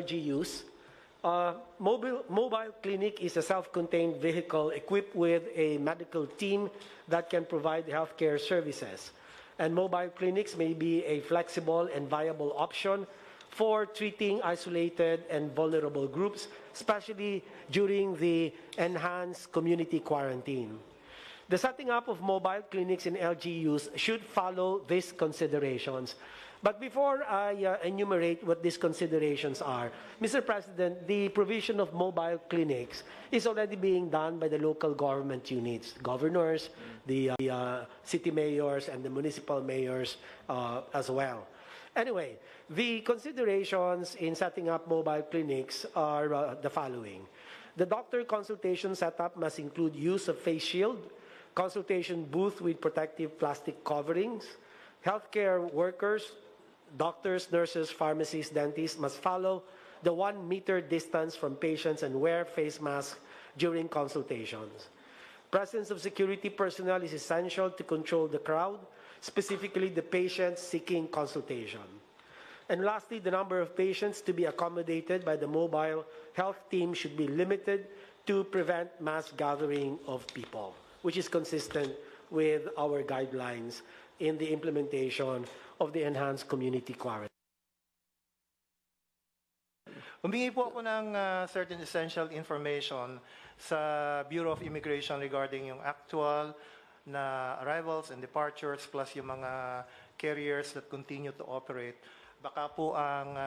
LGUs. Mobile clinic is a self-contained vehicle equipped with a medical team that can provide healthcare services. And mobile clinics may be a flexible and viable option for treating isolated and vulnerable groups, especially during the enhanced community quarantine. The setting up of mobile clinics in LGUs should follow these considerations. But before I enumerate what these considerations are, Mr. President, the provision of mobile clinics is already being done by the local government units, governors, the city mayors, and the municipal mayors as well. Anyway, the considerations in setting up mobile clinics are the following. The doctor consultation setup must include use of face shield, consultation booth with protective plastic coverings. Healthcare workers, doctors, nurses, pharmacists, dentists must follow the 1 meter distance from patients and wear face masks during consultations. Presence of security personnel is essential to control the crowd, specifically the patients seeking consultation. And lastly, the number of patients to be accommodated by the mobile health team should be limited to prevent mass gathering of people, which is consistent with our guidelines in the implementation of the enhanced community quarantine. Humingi po ako ng certain essential information sa Bureau of Immigration regarding yung actual na arrivals and departures plus yung mga carriers that continue to operate. Baka po ang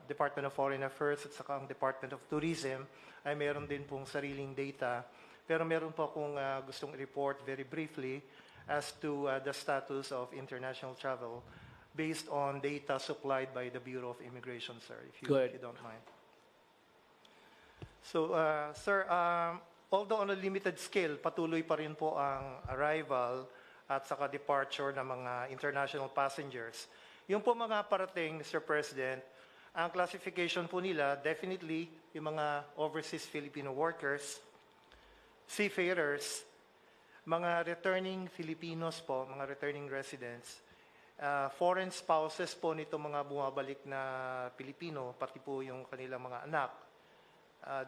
Department of Foreign Affairs at saka ang Department of Tourism ay meron din pong sariling data. Pero meron po akong gustong report very briefly as to the status of international travel based on data supplied by the Bureau of Immigration, sir, if you don't mind. So, sir, although on a limited scale, patuloy pa rin po ang arrival at saka departure ng mga international passengers. Yung po mga parating, Mr. President, ang classification po nila, definitely yung mga overseas Filipino workers, seafarers, mga returning Filipinos po, mga returning residents, foreign spouses po nito mga bumabalik na Pilipino, pati po yung kanilang mga anak,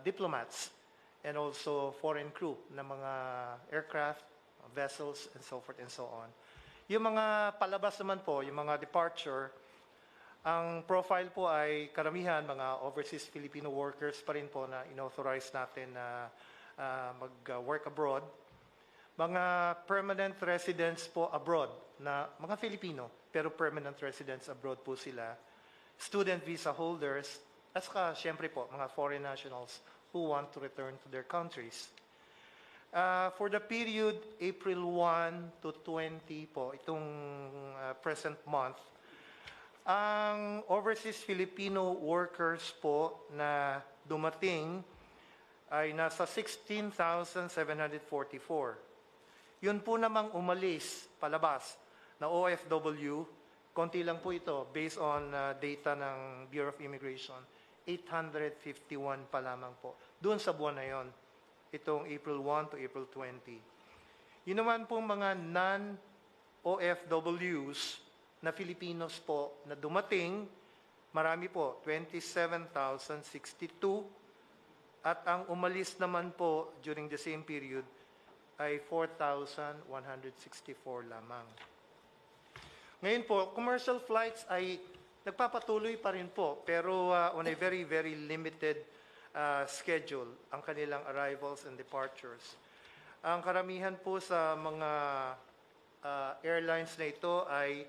diplomats, and also foreign crew na mga aircraft, vessels, and so forth and so on. Yung mga palabas naman po, yung mga departure, ang profile po ay karamihan mga overseas Filipino workers pa rin po na inauthorize natin na mag-work abroad. Mga permanent residents po abroad na mga Filipino, pero permanent residents abroad po sila. Student visa holders, at saka syempre po mga foreign nationals who want to return to their countries. For the period April 1 to 20 po, itong present month, ang overseas Filipino workers po na dumating ay nasa 16,744. Yun po namang umalis, palabas, na OFW, konti lang po ito, based on data ng Bureau of Immigration, 851 pa lamang po. Doon sa buwan na yon, itong April 1 to April 20. Yun naman pong mga non-OFWs na Filipinos po na dumating, marami po, 27,062, at ang umalis naman po during the same period ay 4,164 lamang. Ngayon po, commercial flights ay nagpapatuloy pa rin po, pero on a very, very limited schedule ang kanilang arrivals and departures. Ang karamihan po sa mga airlines na ito ay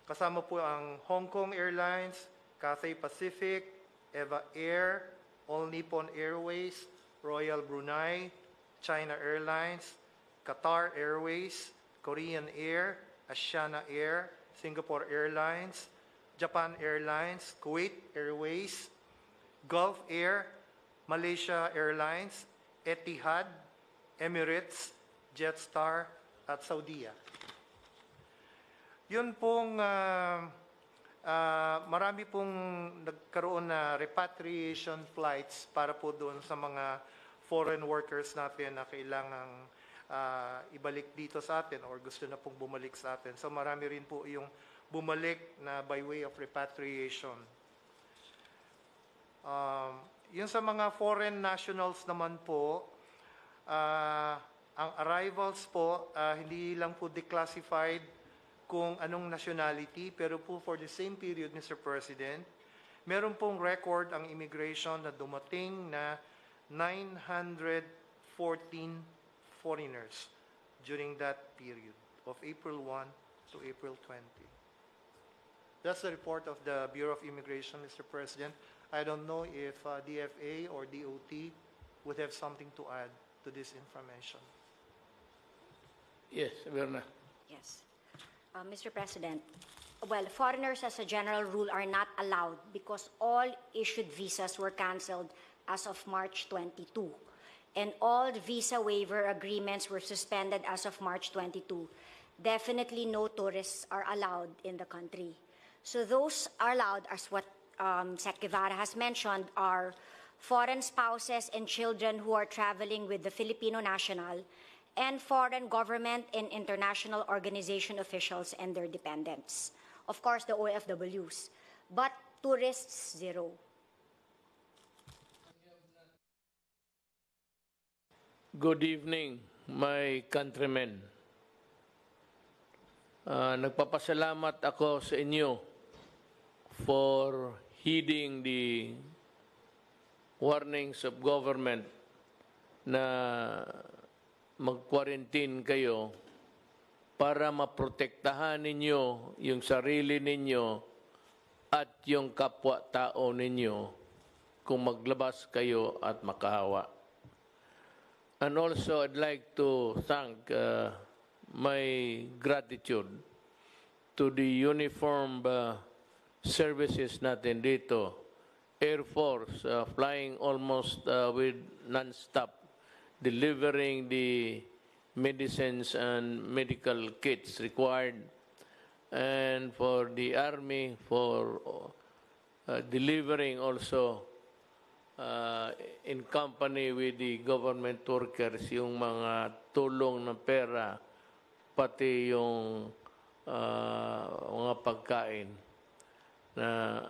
kasama po ang Hong Kong Airlines, Cathay Pacific, Eva Air, All Nippon Airways, Royal Brunei, China Airlines, Qatar Airways, Korean Air, Asiana Air, Singapore Airlines, Japan Airlines, Kuwait Airways, Gulf Air, Malaysia Airlines, Etihad, Emirates, Jetstar, at Saudia. Yun pong marami pong nagkaroon na repatriation flights para po doon sa mga foreign workers natin na kailangang ibalik dito sa atin or gusto na pong bumalik sa atin. So marami rin po yung bumalik na by way of repatriation. Yung sa mga foreign nationals naman po, ang arrivals po, hindi lang po declassified kung anong nationality, pero po for the same period, Mr. President, meron pong record ang immigration na dumating na 914 foreigners during that period of April 1 to April 20. That's the report of the Bureau of Immigration, Mr. President. I don't know if DFA or DOT would have something to add to this information. Yes, Verna. Yes. Mr. President, well, foreigners as a general rule are not allowed because all issued visas were canceled as of March 22. And all visa waiver agreements were suspended as of March 22. Definitely no tourists are allowed in the country. So those are allowed, as what Sec. Guevara has mentioned, are foreign spouses and children who are traveling with the Filipino national, and foreign government and international organization officials and their dependents. Of course, the OFWs. But tourists, zero. Good evening, my countrymen. Nagpapasalamat ako sa inyo for heeding the warnings of government na mag-quarantine kayo para maprotektahan ninyo yung sarili ninyo at yung kapwa-tao ninyo kung maglabas kayo at makahawa. And also, I'd like to thank my gratitude to the uniformed services natin dito. Air Force, flying almost with non-stop, delivering the medicines and medical kits required, and for the Army for delivering also in company with the government workers yung mga tulong ng pera, pati yung mga pagkain.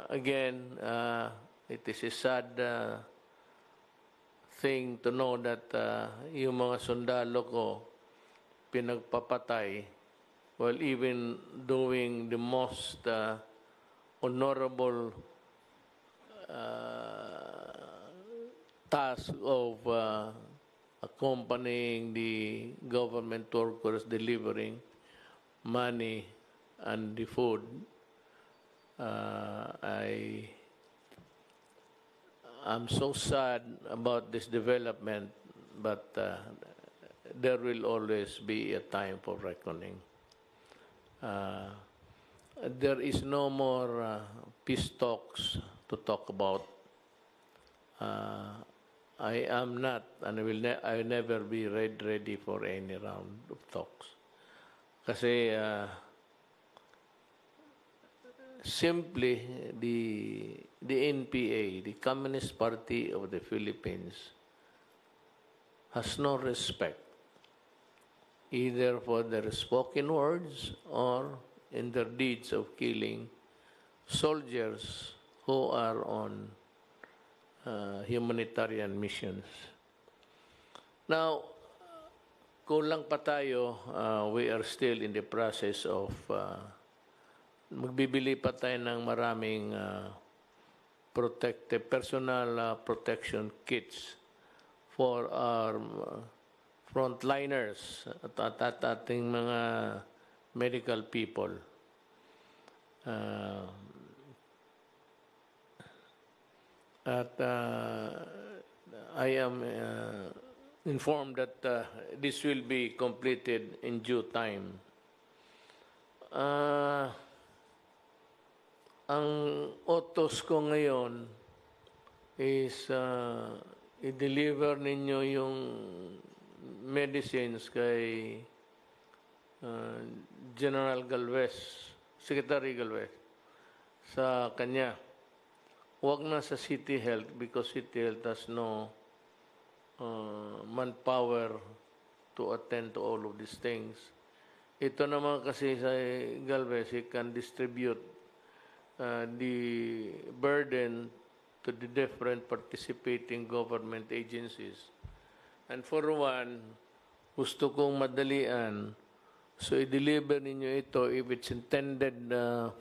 Again, it is a sad thing to know that yung mga sundalo ko pinagpapatay while even doing the most honorable task of accompanying the government workers delivering money and the food. I'm so sad about this development, but there will always be a time for reckoning. There is no more peace talks to talk about. I am not, and I will never be ready for any round of talks. Kasi simply the NPA, the Communist Party of the Philippines, has no respect either for their spoken words or in their deeds of killing soldiers who are on humanitarian missions. Now, kulang pa tayo, we are still in the process of magbibili pa tayo ng maraming personal protection kits for our frontliners at ating mga medical people. I am informed that this will be completed in due time. Ang utos ko ngayon is i-deliver ninyo yung medicines kay General Galvez, Secretary Galvez, sa kanya. Huwag na sa City Health because City Health has no manpower to attend to all of these things. Ito naman kasi sa Galvez, he can distribute the burden to the different participating government agencies. And for one, gusto kong madalian, so i-deliver ninyo ito if it's intended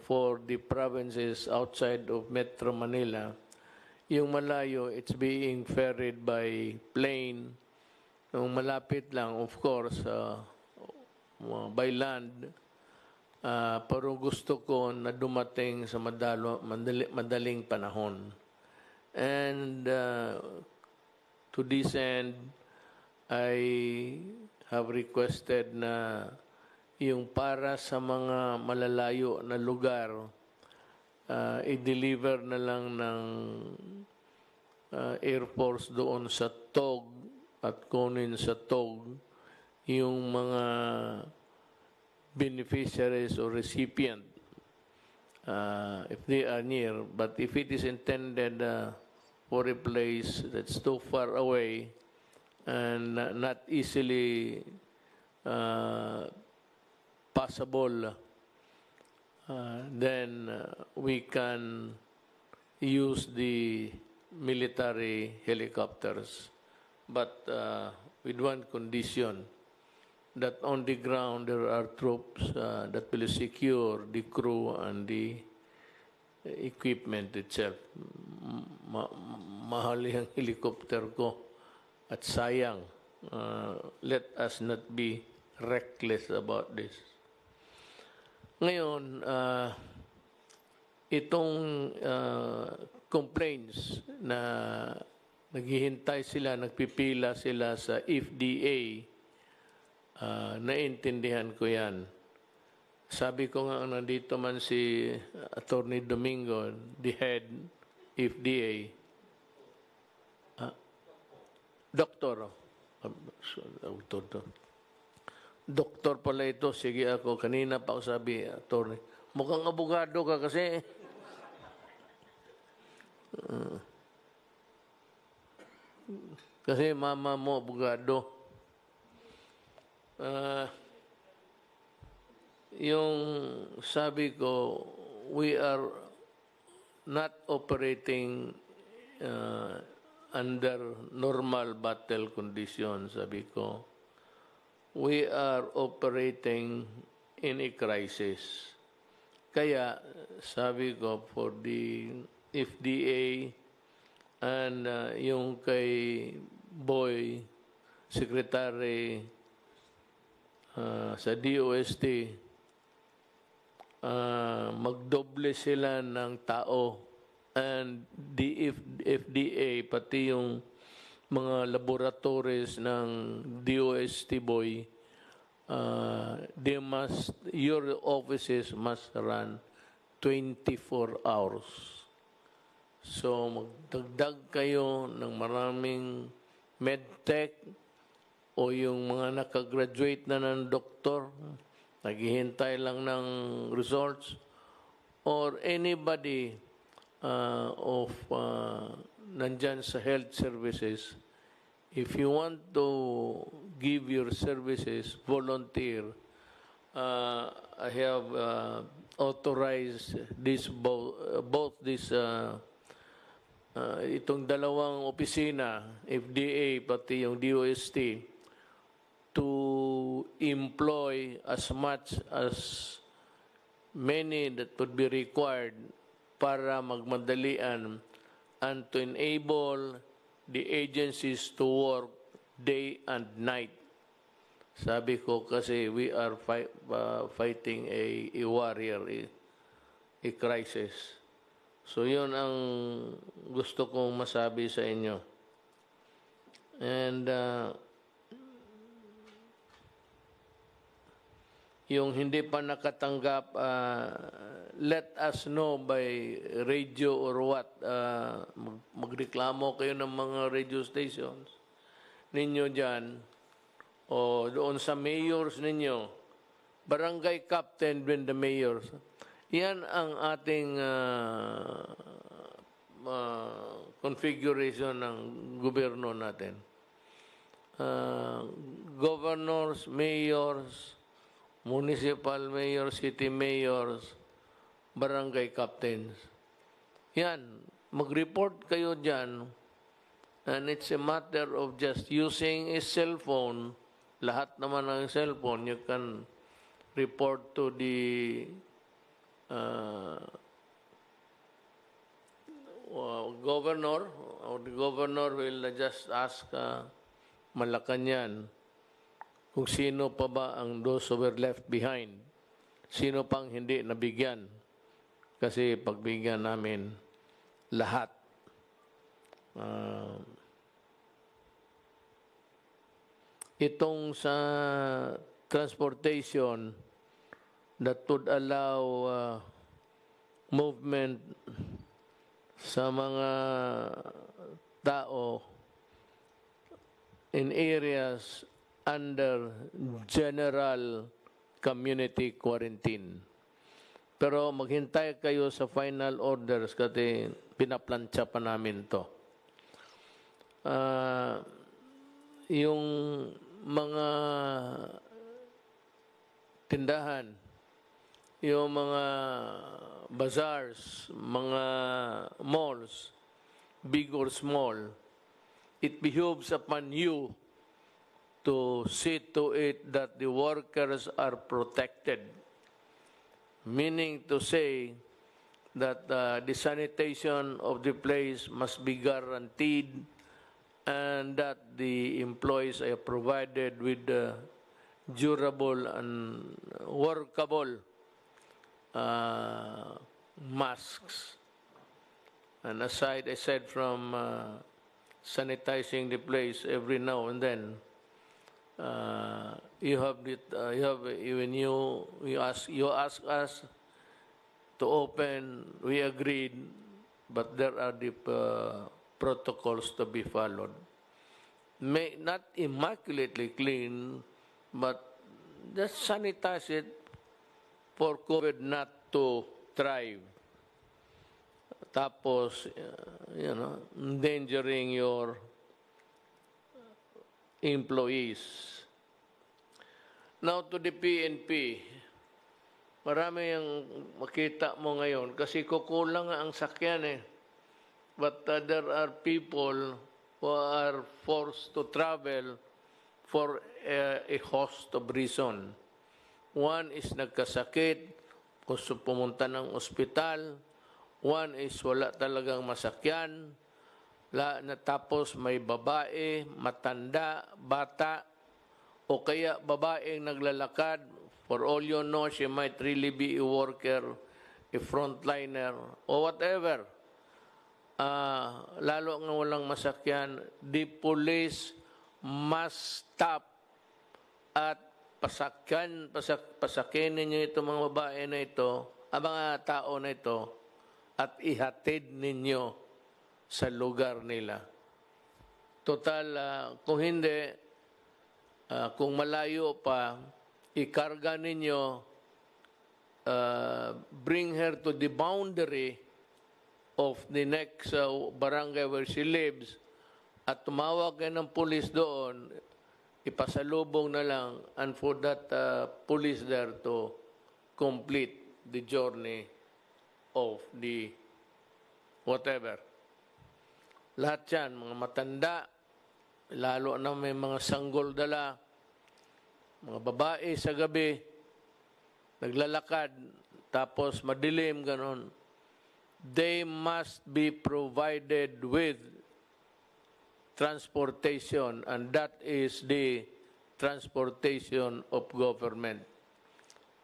for the provinces outside of Metro Manila. Yung malayo, it's being ferried by plane. Yung malapit lang, of course, by land. Pero gusto ko na dumating sa madaling panahon. And to this end, I have requested na yung para sa mga malalayo na lugar, i-deliver na lang ng Air Force doon sa TOG at kunin sa TOG yung mga beneficiaries or recipient if they are near. But if it is intended for a place that's too far away and not easily possible, then we can use the military helicopters, but with one condition, that on the ground there are troops that will secure the crew and the equipment itself. Mahal yung helicopter ko at sayang. Let us not be reckless about this. Ngayon, itong complaints na naghihintay sila, nagpipila sila sa FDA, naintindihan ko yan. Sabi ko nga, nandito man si Attorney Domingo, the head FDA, Doktor pala ito. Sige ako. Kanina pa ako sabi, Attorney, mukhang abogado ka kasi. Kasi mama mo, abogado. Yung sabi ko, we are not operating under normal battle conditions, sabi ko. We are operating in a crisis. Kaya, sabi ko, for the FDA and yung kay Boy, Secretary sa DOST, magdoble sila ng tao, and the FDA, pati yung mga laboratories ng DOST Boy, your offices must run 24 hours. So magdagdag kayo ng maraming medtech o yung mga nakagraduate na ng doktor, naghihintay lang ng results, or anybody nandyan sa health services, if you want to give your services, volunteer. I have authorized this both this itong dalawang opisina, FDA pati yung DOST, to employ as much as many that would be required para magmadalian and to enable the agencies to work day and night. Sabi ko kasi we are fighting a war here, a crisis. So yun ang gusto kong masabi sa inyo. And yung hindi pa nakatanggap, let us know by radio or what. Magreklamo kayo ng mga radio stations ninyo dyan o doon sa mayors ninyo, barangay captain when the mayors. Yan ang ating configuration ng gobyerno natin. Governors, mayors, municipal mayors, city mayors, barangay captains. Yan. mag-report kayo dyan, and it's a matter of just using a cell phone. Lahat naman ng cellphone, you can report to the governor, or the governor will just ask Malacanang kung sino pa ba ang those who were left behind. Sino pang hindi nabigyan. Kasi pagbigyan namin lahat. Itong sa transportation that would allow movement sa mga tao in areas under general community quarantine. Pero maghintay kayo sa final orders kasi pinaplansya pa namin to. Yung mga tindahan, yung mga bazaars, mga malls, big or small, it behooves upon you to see to it that the workers are protected. Meaning to say that the sanitation of the place must be guaranteed and that the employees are provided with durable and workable masks. And aside from sanitizing the place every now and then, you ask us to open. We agreed, but there are the protocols to be followed. May not immaculately clean, but just sanitize it for COVID not to thrive. Tapos, endangering your employees. Now to the PNP. Marami yung makita mo ngayon kasi kukulang ang sakyan eh. But there are people who are forced to travel for a host of reason. One is nagkasakit, gusto pumunta ng ospital. One is wala talagang masakyan. Tapos may babae, matanda, bata, o kaya babaeng naglalakad. For all you know, she might really be a worker, a frontliner, or whatever. Lalo nga walang masakyan, the police must stop at pasakin ninyo itong mga babae na ito, ang mga tao na ito, at ihatid ninyo sa lugar nila. Total, kung hindi, kung malayo pa, ikarga ninyo, bring her to the boundary of the next barangay where she lives, at tumawag kayo ng police doon, ipasalubong na lang, and for that police there to complete the journey of the whatever. Lahat yan, mga matanda, lalo na may mga sanggol dala, mga babae sa gabi, naglalakad, tapos madilim, ganon. They must be provided with transportation, and that is the transportation of government.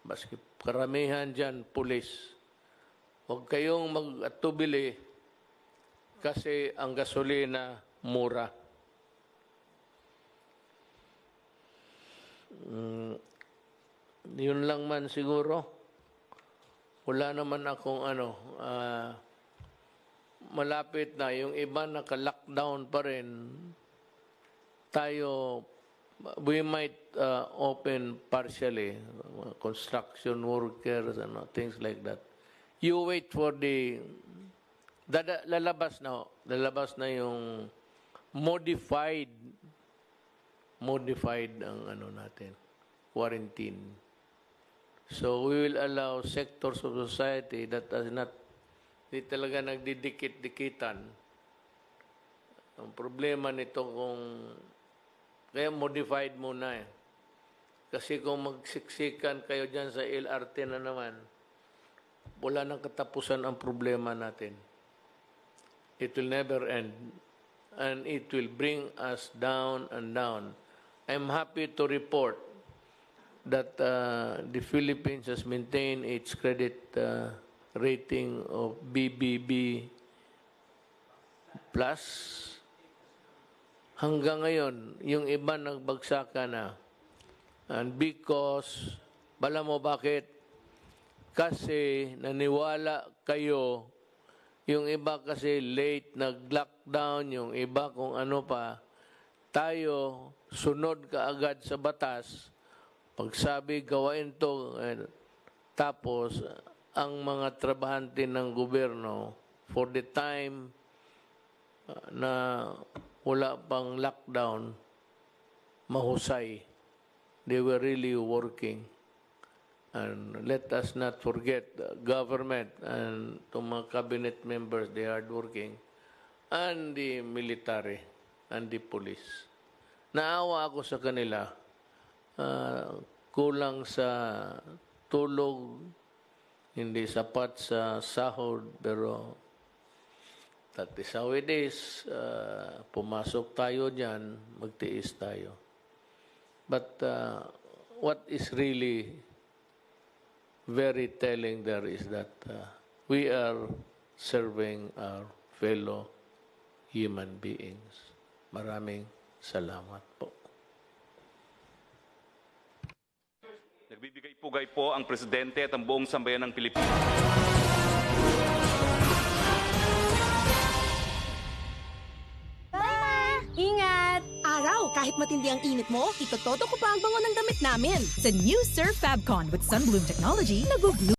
Baski karamihan dyan, pulis. Huwag kayong mag-atubili kasi ang gasolina mura. Yun lang man siguro. Wala naman akong malapit na. Yung iba naka-lockdown pa rin. Tayo, we might open partially. Construction workers and things like that. You wait for the... Lalabas na yung modified ang natin, quarantine. So we will allow sectors of society that are not Hindi talaga nagdidikit-dikitan. Ang problema nito kaya modified muna eh. Kasi kung magsiksikan kayo dyan sa LRT na naman, wala nang katapusan ang problema natin. It will never end. And it will bring us down and down. I'm happy to report that the Philippines has maintained its credit rating of BBB+. Hanggang ngayon, yung iba nagbagsakan na. And because, bala mo bakit? Kasi naniwala kayo, yung iba kasi late nag-lockdown, yung iba kung ano pa, tayo sunod kaagad sa batas, pagsabi gawain to, tapos ang mga trabahante ng gobyerno, for the time na wala pang lockdown, mahusay. They were really working. And let us not forget the government and to mga cabinet members, they are hardworking, and the military and the police. Naawa ako sa kanila. Kulang sa tulog, hindi sapat sa sahod, pero that is how it is. Pumasok tayo dyan, magtiis tayo. But what is really very telling there is that we are serving our fellow human beings. Maraming salamat po. Nagbibigay pugay po ang Presidente at ang buong sambayan ng Pilipinas. Ingat! Araw, kahit matindi ang init mo, itotodo ko pa ang bango ng damit namin. Sa new Surf Fabcon with Sunbloom technology, nag-glue